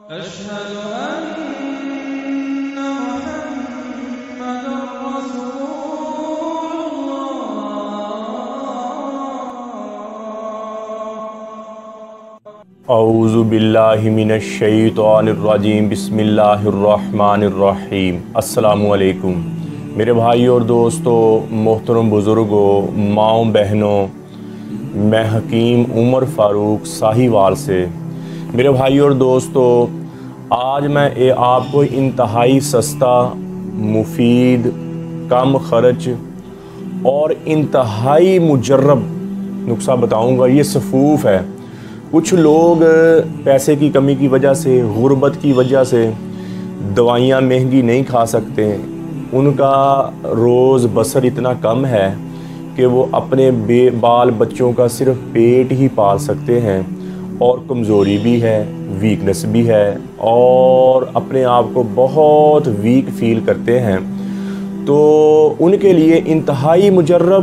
أشهد أن محمدًا رسول الله. اعوذ باللہ من الشیطان الرجیم، بسم اللہ الرحمن الرحیم۔ السلام علیکم میرے بھائیوں اور دوستوں، محترم بزرگوں، ماؤں بہنوں، میں حکیم عمر فاروق ساہیوال سے۔ میرے بھائیوں اور دوستوں، آج میں آپ کو انتہائی سستا، مفید، کم خرچ اور انتہائی مجرب نسخہ بتاؤں گا۔ یہ صفوف ہے۔ کچھ لوگ پیسے کی کمی کی وجہ سے، غربت کی وجہ سے دوائیاں مہنگی نہیں کھا سکتے، ان کا روز بسر اتنا کم ہے کہ وہ اپنے بال بچوں کا صرف پیٹ ہی پال سکتے ہیں، اور کمزوری بھی ہے، ویکنس بھی ہے، اور اپنے آپ کو بہت ویک فیل کرتے ہیں۔ تو ان کے لیے انتہائی مجرب،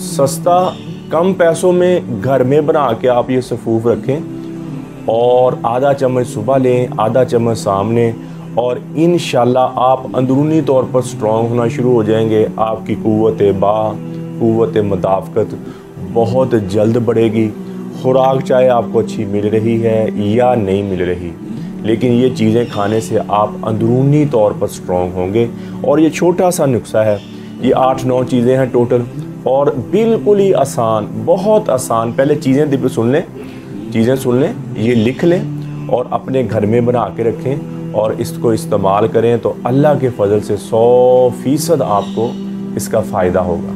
سستا، کم پیسوں میں گھر میں بنا کے آپ یہ صفوف رکھیں، اور آدھا چمچ صبح لیں، آدھا چمچ شام لیں، اور انشاءاللہ آپ اندرونی طور پر سٹرونگ ہونا شروع ہو جائیں گے۔ آپ کی قوت مدافعت بہت جلد بڑھے گی۔ خوراک چاہے آپ کو اچھی مل رہی ہے یا نہیں مل رہی، لیکن یہ چیزیں کھانے سے آپ اندرونی طور پر سٹرونگ ہوں گے۔ اور یہ چھوٹا سا نسخہ ہے، یہ 8-9 چیزیں ہیں ٹوٹل، اور بالکل ہی آسان، بہت آسان۔ پہلے چیزیں سن لیں، یہ لکھ لیں اور اپنے گھر میں بنا کے رکھیں، اور اس کو استعمال کریں تو اللہ کے فضل سے 100% آپ کو اس کا فائدہ ہوگا۔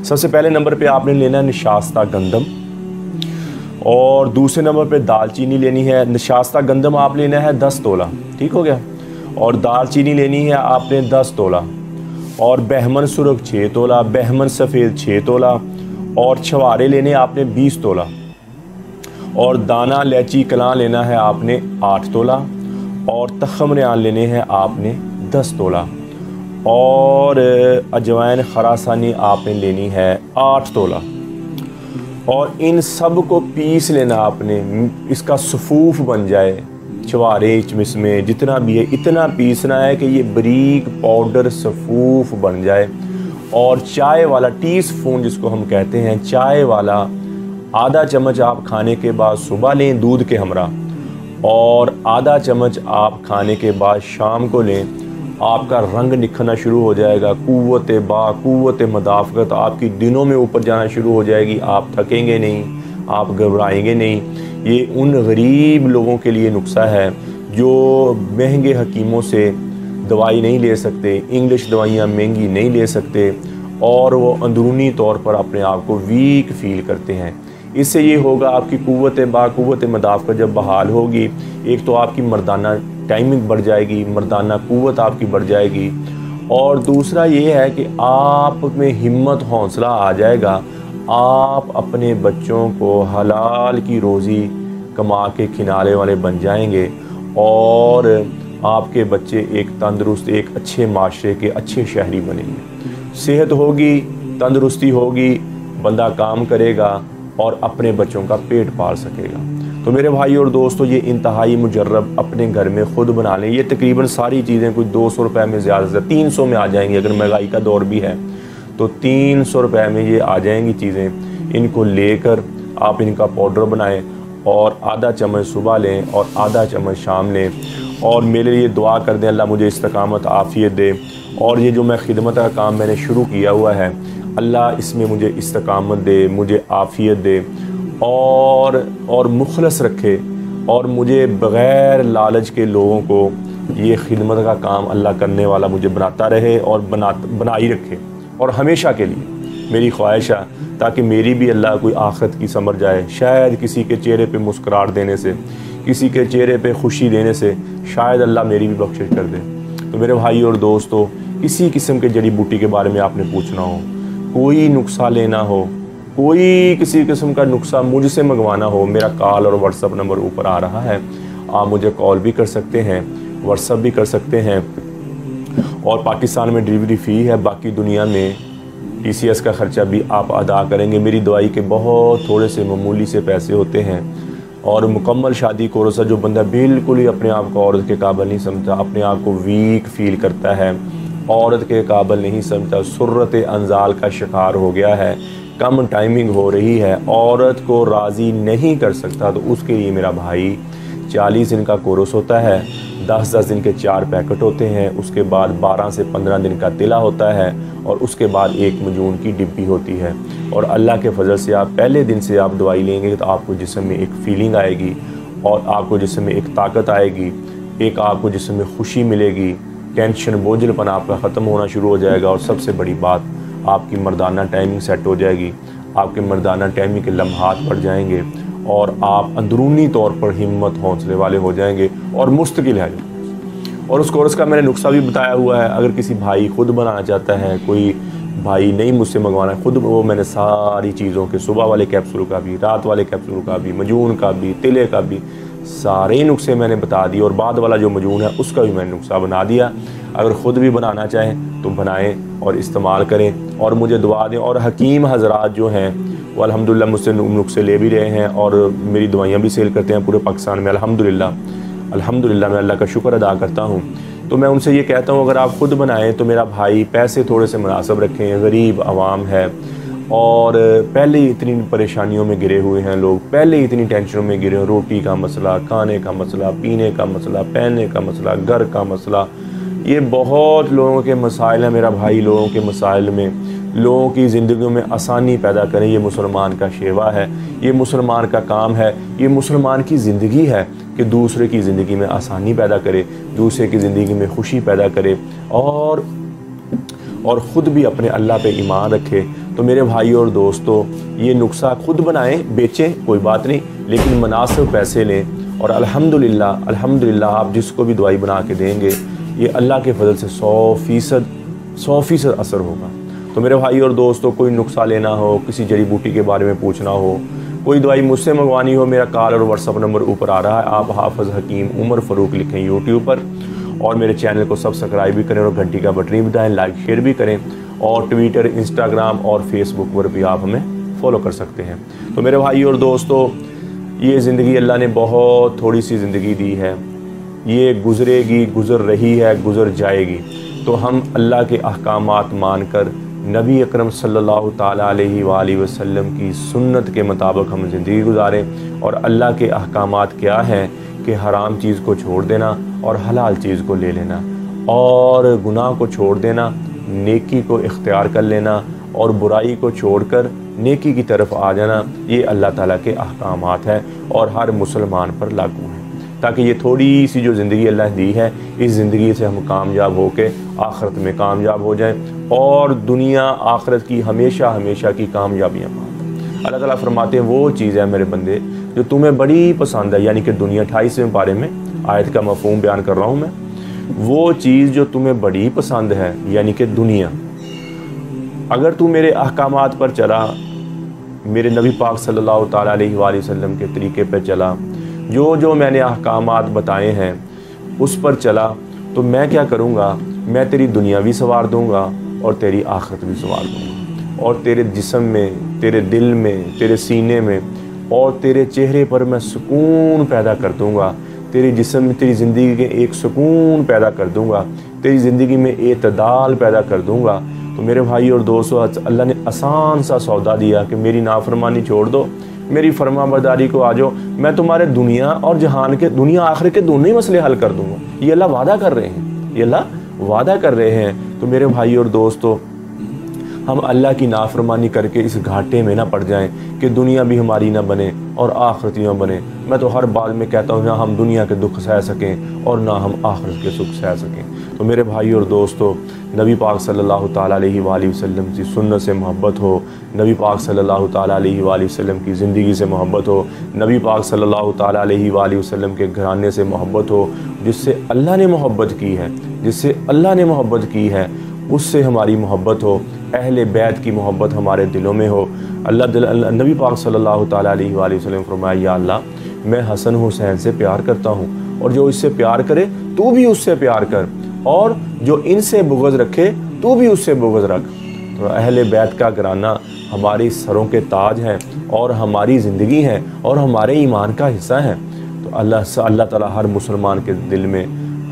سب سے پہلے نمبر پہ آپ نے لینا ہے نشاستہ گندم، اور دوسرے نمبر پہ دال چینی لینی ہے۔ نشاستہ گندم آپ لینا ہے 10 تولہ، ٹھیک ہو گیا، اور دال چینی لینی ہے آپ نے 10 تولہ، اور بہمن سرخ 6 تولہ، بہمن سفید 6 تولہ، اور چھوارے لینے آپ نے 20 تولہ، اور دانہ الائچی کلاں لینا ہے آپ نے 8 تولہ، اور تخم ریان لینے ہیں آپ نے 10 تولہ، اور اجوائن خراسانی آپ نے لینی ہے 8 تولہ، اور ان سب کو پیس لینا آپ نے، اس کا صفوف بن جائے، چھوارے چمس میں جتنا بھی ہے اتنا پیسنا ہے کہ یہ بریک پاؤڈر صفوف بن جائے۔ اور چائے والا ٹی سپون جس کو ہم کہتے ہیں، چائے والا آدھا چمچ آپ کھانے کے بعد صبح لیں دودھ کے ہمراہ، اور آدھا چمچ آپ کھانے کے بعد شام کو لیں۔ آپ کا رنگ نکھرنا شروع ہو جائے گا، قوت مدافعت آپ کی دنوں میں اوپر جانا شروع ہو جائے گی، آپ تھکیں گے نہیں، آپ گھبرائیں گے نہیں۔ یہ ان غریب لوگوں کے لیے نسخہ ہے جو مہنگے حکیموں سے دوائی نہیں لے سکتے، انگلش دوائیاں مہنگی نہیں لے سکتے، اور وہ اندرونی طور پر اپنے آپ کو ویک فیل کرتے ہیں۔ اس سے یہ ہوگا، آپ کی قوت مدافعت جب بحال ہوگی، ایک تو آپ کی مردانہ ٹائمنگ بڑھ جائے گی، مردانہ قوت آپ کی بڑھ جائے گی، اور دوسرا یہ ہے کہ آپ میں ہمت، حوصلہ آ جائے گا۔ آپ اپنے بچوں کو حلال کی روزی کما کے کھلانے والے بن جائیں گے، اور آپ کے بچے ایک تندرست، ایک اچھے معاشرے کے اچھے شہری بنیں گے۔ صحت ہوگی، تندرستی ہوگی، بندہ کام کرے گا اور اپنے بچوں کا پیٹ پال سکے گا۔ تو میرے بھائی اور دوستو، یہ انتہائی مجرب اپنے گھر میں خود بنا لیں۔ یہ تقریباً ساری چیزیں کوئی 200 روپے میں، زیادہ سے 300 میں آ جائیں گی، اگر مہنگائی کا دور بھی ہے تو 300 روپے میں یہ آ جائیں گی چیزیں۔ ان کو لے کر آپ ان کا پاؤڈر بنائیں، اور آدھا چمچ صبح لیں اور آدھا چمچ شام لیں، اور میرے لیے دعا کر دیں اللہ مجھے استقامت، عافیت دے، اور یہ جو میں خدمت کا کام میں نے شروع کیا ہوا ہے، اللہ اس میں مجھے استقامت دے، مجھے عافیت دے، اور مخلص رکھے، اور مجھے بغیر لالچ کے لوگوں کو یہ خدمت کا کام اللہ کرنے والا مجھے بناتا رہے، اور بنا ہی رکھے، اور ہمیشہ کے لیے میری خواہش ہے، تاکہ میری بھی اللہ کوئی آخرت کی سمجھ جائے۔ شاید کسی کے چہرے پہ مسکراہٹ دینے سے، کسی کے چہرے پہ خوشی دینے سے شاید اللہ میری بھی بخشش کر دے۔ تو میرے بھائی اور دوستو، کسی قسم کے جڑی بوٹی کے بارے میں آپ نے پوچھنا ہو، کوئی نسخہ لینا ہو، کوئی کسی قسم کا نسخہ مجھ سے منگوانا ہو، میرا کال اور واٹس ایپ نمبر اوپر آ رہا ہے، آپ مجھے کال بھی کر سکتے ہیں، واٹس ایپ بھی کر سکتے ہیں، اور پاکستان میں ڈلیوری فی ہے، باقی دنیا میں TCS کا خرچہ بھی آپ ادا کریں گے۔ میری دوائی کے بہت تھوڑے سے معمولی سے پیسے ہوتے ہیں، اور مکمل شادی کورس جو بندہ بالکل ہی اپنے آپ کو عورت کے قابل نہیں سمجھتا، اپنے آپ کو ویک فیل کرتا ہے، عورت کے قابل نہیں سمجھتا، سرت انزال کا شکار ہو گیا ہے، کم ٹائمنگ ہو رہی ہے، عورت کو راضی نہیں کر سکتا، تو اس کے لیے میرا بھائی 40 دن کا کورس ہوتا ہے، 10 دن کے 4 پیکٹ ہوتے ہیں، اس کے بعد 12 سے 15 دن کا تلا ہوتا ہے، اور اس کے بعد 1 مجون کی ڈبی ہوتی ہے، اور اللہ کے فضل سے آپ پہلے دن سے آپ دوائی لیں گے تو آپ کو جسم میں ایک فیلنگ آئے گی، اور آپ کو جسم میں ایک طاقت آئے گی، ایک آپ کو جسم میں خوشی ملے گی، ٹینشن بوجھل پن آپ کا ختم ہونا شروع ہو جائے گا، اور سب سے بڑی بات آپ کی مردانہ ٹائمنگ سیٹ ہو جائے گی، آپ کے مردانہ ٹائمنگ کے لمحات پڑ جائیں گے، اور آپ اندرونی طور پر ہمت حوصلے والے ہو جائیں گے اور مستقل ہے۔ اور اس کورس کا میں نے نسخہ بھی بتایا ہوا ہے، اگر کسی بھائی خود بنانا چاہتا ہے، کوئی بھائی نہیں مجھ سے منگوانا ہے خود، وہ میں نے ساری چیزوں کے صبح والے کیپسول کا بھی، رات والے کیپسول کا بھی، مجون کا بھی، تلے کا بھی، سارے نسخے میں نے بتا دی، اور بعد والا جو مجون ہے اس کا بھی میں نے نسخہ بنا دیا۔ اگر خود بھی بنانا چاہیں تو بنائیں اور استعمال کریں، اور مجھے دعا دیں۔ اور حکیم حضرات جو ہیں وہ الحمدللہ مجھ سے نسخے لے بھی رہے ہیں، اور میری دوائیاں بھی سیل کرتے ہیں پورے پاکستان میں، الحمدللہ میں اللہ کا شکر ادا کرتا ہوں۔ تو میں ان سے یہ کہتا ہوں اگر آپ خود بنائیں تو میرا بھائی پیسے تھوڑے سے مناسب رکھیں، غریب عوام ہے، اور پہلے ہی اتنی پریشانیوں میں گرے ہوئے ہیں لوگ، پہلے ہی اتنی ٹینشنوں میں گرے ہیں، روٹی کا مسئلہ، کھانے کا مسئلہ، پینے کا مسئلہ، پہننے کا مسئلہ، گھر کا مسئلہ، یہ بہت لوگوں کے مسائل ہیں میرا بھائی۔ لوگوں کے مسائل میں، لوگوں کی زندگیوں میں آسانی پیدا کریں، یہ مسلمان کا شیوا ہے، یہ مسلمان کا کام ہے، یہ مسلمان کی زندگی ہے کہ دوسرے کی زندگی میں آسانی پیدا کرے، دوسرے کی زندگی میں خوشی پیدا کرے، اور خود بھی اپنے اللہ پہ ایمان رکھے۔ تو میرے بھائی اور دوستو، یہ نسخہ خود بنائیں، بیچیں کوئی بات نہیں، لیکن مناسب پیسے لیں، اور الحمدللہ آپ جس کو بھی دوائی بنا کے دیں گے یہ اللہ کے فضل سے 100% اثر ہوگا۔ تو میرے بھائی اور دوستو، کوئی نسخہ لینا ہو، کسی جڑی بوٹی کے بارے میں پوچھنا ہو، کوئی دوائی مجھ سے منگوانی ہو، میرا کال اور واٹس ایپ نمبر اوپر آ رہا ہے، آپ حافظ حکیم عمر فاروق لکھیں یوٹیوب پر، اور میرے چینل کو سبسکرائب بھی کریں، اور گھنٹی کا بٹن بھی دبائیں، لائک شیئر بھی کریں، اور ٹویٹر، انسٹاگرام اور فیس بک پر بھی آپ ہمیں فالو کر سکتے ہیں۔ تو میرے بھائی اور دوستو، یہ زندگی اللہ نے بہت تھوڑی سی زندگی دی ہے، یہ گزرے گی، گزر رہی ہے، گزر جائے گی، تو ہم اللہ کے احکامات مان کر نبی اکرم صلی اللہ تعالیٰ علیہ وآلہ وسلم کی سنت کے مطابق ہم زندگی گزاریں۔ اور اللہ کے احکامات کیا ہیں کہ حرام چیز کو چھوڑ دینا اور حلال چیز کو لے لینا، اور گناہ کو چھوڑ دینا، نیکی کو اختیار کر لینا، اور برائی کو چھوڑ کر نیکی کی طرف آ جانا، یہ اللہ تعالیٰ کے احکامات ہیں اور ہر مسلمان پر لاگو ہیں، تاکہ یہ تھوڑی سی جو زندگی اللہ دی ہے، اس زندگی سے ہم کامیاب ہو کے آخرت میں کامیاب ہو جائیں، اور دنیا آخرت کی ہمیشہ کی کامیابیاں پائیں۔ اللہ تعالیٰ فرماتے ہیں وہ چیز ہے میرے بندے جو تمہیں بڑی پسند ہے، یعنی کہ دنیا، 28ویں پارے میں آیت کا مفہوم بیان کر رہا ہوں میں، وہ چیز جو تمہیں بڑی پسند ہے یعنی کہ دنیا، اگر تو میرے احکامات پر چلا، میرے نبی پاک صلی اللہ تعالیٰ علیہ وآلہ وسلم کے طریقے پہ چلا، جو میں نے احکامات بتائے ہیں اس پر چلا، تو میں کیا کروں گا، میں تیری دنیا بھی سنوار دوں گا اور تیری آخرت بھی سنوار دوں گا، اور تیرے جسم میں، تیرے دل میں، تیرے سینے میں اور تیرے چہرے پر میں سکون پیدا کر دوں گا، تیری جسم میں، تیری زندگی کے ایک سکون پیدا کر دوں گا، تیری زندگی میں اعتدال پیدا کر دوں گا۔ تو میرے بھائی اور دوستو، اللہ نے آسان سا سودا دیا کہ میری نافرمانی چھوڑ دو، میری فرما برداری کو آ جاؤ، میں تمہارے دنیا اور جہان کے، دنیا آخرت کے دونوں ہی مسئلے حل کر دوں گا۔ یہ اللہ وعدہ کر رہے ہیں، یہ اللہ وعدہ کر رہے ہیں۔ تو میرے بھائی اور دوستو، ہم اللہ کی نافرمانی کر کے اس گھاٹے میں نہ پڑ جائیں کہ دنیا بھی ہماری نہ بنے اور آخرت نہ بنے۔ میں تو ہر بات میں کہتا ہوں نہ ہم دنیا کے دکھ سہ سکیں اور نہ ہم آخرت کے سکھ سہ سکیں۔ تو میرے بھائی اور دوستو، نبی پاک صلی اللہ تعالیٰ علیہ وآلہ وسلم کی سنت سے محبت ہو، نبی پاک صلی اللہ تعالیٰ علیہ وآلہ وسلم کی زندگی سے محبت ہو، نبی پاک صلی اللہ تعالیٰ علیہ وآلہ وسلم کے گھرانے سے محبت ہو، جس سے اللہ نے محبت کی ہے، جس سے اللہ نے محبت کی ہے، اس سے ہماری محبت ہو، اہل بیت کی محبت ہمارے دلوں میں ہو۔ نبی پاک صلی اللہ تعالیٰ علیہ وآلہ وسلم فرمایا، یا اللہ میں حسن حسین سے پیار کرتا ہوں، اور جو اس سے پیار کرے تو بھی اس سے پیار کر، اور جو ان سے بغض رکھے تو بھی اس سے بغض رکھ۔ تو اہل بیت کا گھرانہ ہماری سروں کے تاج ہیں اور ہماری زندگی ہیں اور ہمارے ایمان کا حصہ ہیں۔ تو اللہ تعالیٰ ہر مسلمان کے دل میں،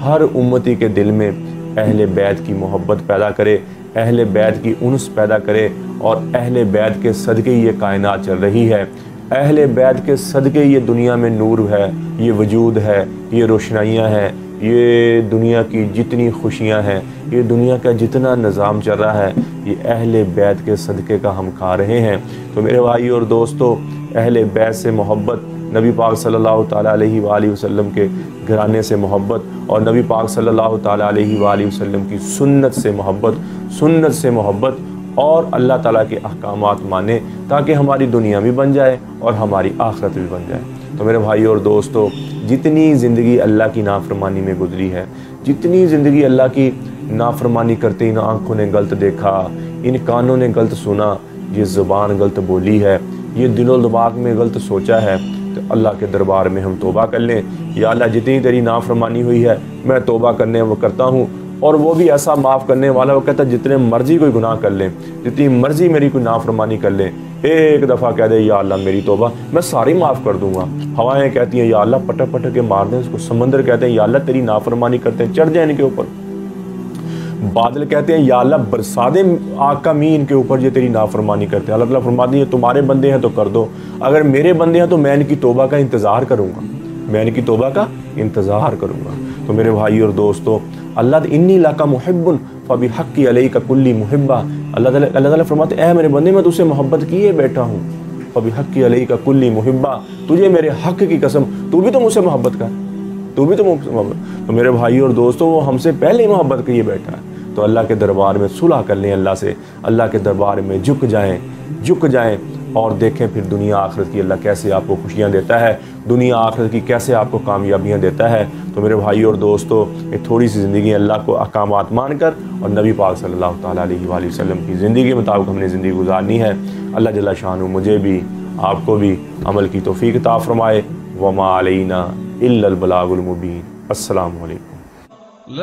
ہر امتی کے دل میں اہل بیت کی محبت پیدا کرے، اہل بیت کی انس پیدا کرے، اور اہل بیت کے صدقے یہ کائنات چل رہی ہے، اہل بیت کے صدقے یہ دنیا میں نور ہے، یہ وجود ہے، یہ روشنائیاں ہیں، یہ دنیا کی جتنی خوشیاں ہیں، یہ دنیا کا جتنا نظام چل رہا ہے، یہ اہل بیت کے صدقے کا ہم کھا رہے ہیں۔ تو میرے بھائی اور دوستو، اہل بیت سے محبت، نبی پاک صلی اللہ تعالیٰ علیہ وآلہ وسلم کے گھرانے سے محبت، اور نبی پاک صلی اللہ تعالیٰ علیہ وآلہ وسلم کی سنت سے محبت اور اللہ تعالیٰ کے احکامات مانیں، تاکہ ہماری دنیا بھی بن جائے اور ہماری آخرت بھی بن جائے۔ تو میرے بھائی اور دوستو، جتنی زندگی اللہ کی نافرمانی میں گزری ہے، جتنی زندگی اللہ کی نافرمانی کرتے ان آنکھوں نے غلط دیکھا، ان کانوں نے غلط سنا، یہ زبان غلط بولی ہے، یہ دل و دماغ میں غلط سوچا ہے، تو اللہ کے دربار میں ہم توبہ کر لیں۔ یا اللہ، جتنی تیری نافرمانی ہوئی ہے میں توبہ کرتا ہوں، اور وہ بھی ایسا معاف کرنے والا، وہ کہتا ہے جتنے مرضی کوئی گناہ کر لیں، جتنی مرضی میری کوئی نافرمانی کر لیں، ایک دفعہ کہہ دے یا اللہ میری توبہ، میں ساری معاف کر دوں گا۔ ہوائیں کہتی ہیں یا اللہ پٹک پٹک کے مار دیں اس کو، سمندر کہتے ہیں یا اللہ تیری نافرمانی کرتے ہیں چڑھ جائیں ان کے اوپر، بادل کہتے ہیں یا اللہ برسا دیں آگ کا مینہ ان کے اوپر یہ تیری نافرمانی کرتے ہیں۔ اللہ تعالیٰ فرماتے ہیں یہ تمہارے بندے ہیں تو کر دو، اگر میرے بندے ہیں تو میں ان کی توبہ کا انتظار کروں گا، تو میرے بھائی اور دوستو، اللہ انی لک محب فبحق علیک کل محبہ، اللہ تعالیٰ فرماتے ہیں اے میرے بندے میں تجھ سے محبت کیے بیٹھا ہوں، فبحق علیک کل محبہ، تجھے میرے حق کی قسم تو بھی تو مجھ سے محبت کر، تو میرے بھائی اور دوستو وہ ہم سے پہلے محبت کیے بیٹھا ہے۔ تو اللہ کے دربار میں صلح کر لیں اللہ سے، اللہ کے دربار میں جھک جائیں اور دیکھیں پھر دنیا آخرت کی اللہ کیسے آپ کو خوشیاں دیتا ہے، دنیا آخرت کی کیسے آپ کو کامیابیاں دیتا ہے۔ تو میرے بھائی اور دوستو، ایک تھوڑی سی زندگی اللہ کو احکامات مان کر اور نبی پاک صلی اللہ تعالیٰ علیہ وآلہ وسلم کی زندگی کے مطابق ہم نے زندگی گزارنی ہے۔ اللہ جل شانہ مجھے بھی آپ کو بھی عمل کی توفیق عطا فرمائے۔ وما علینا الا البلاغ المبین۔ السلام علیکم۔